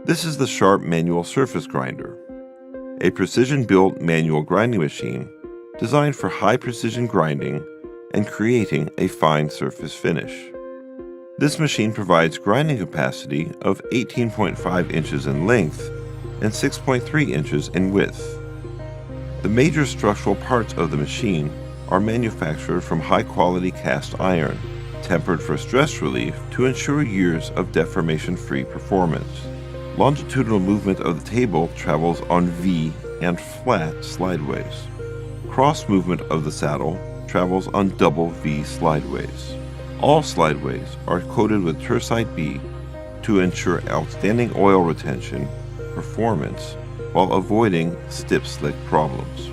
This is the Sharp Manual Surface Grinder, a precision-built manual grinding machine designed for high-precision grinding and creating a fine surface finish. This machine provides grinding capacity of 18.5 inches in length and 6.3 inches in width. The major structural parts of the machine are manufactured from high-quality cast iron, tempered for stress relief to ensure years of deformation-free performance. Longitudinal movement of the table travels on V and flat slideways. Cross movement of the saddle travels on double V slideways. All slideways are coated with Tersite B to ensure outstanding oil retention performance while avoiding stip-slick problems.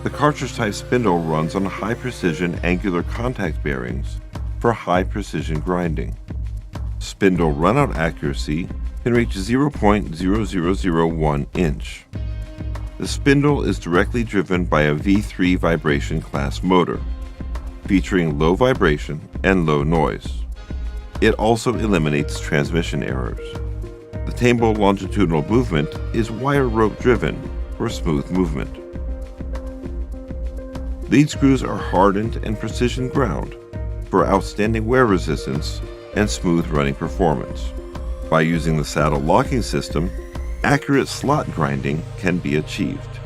The cartridge-type spindle runs on high-precision angular contact bearings for high-precision grinding. Spindle runout accuracy can reach 0.0001 inch. The spindle is directly driven by a V3 vibration class motor, featuring low vibration and low noise. It also eliminates transmission errors. The table longitudinal movement is wire rope driven for smooth movement. Lead screws are hardened and precision ground for outstanding wear resistance and smooth running performance. By using the saddle locking system, accurate slot grinding can be achieved.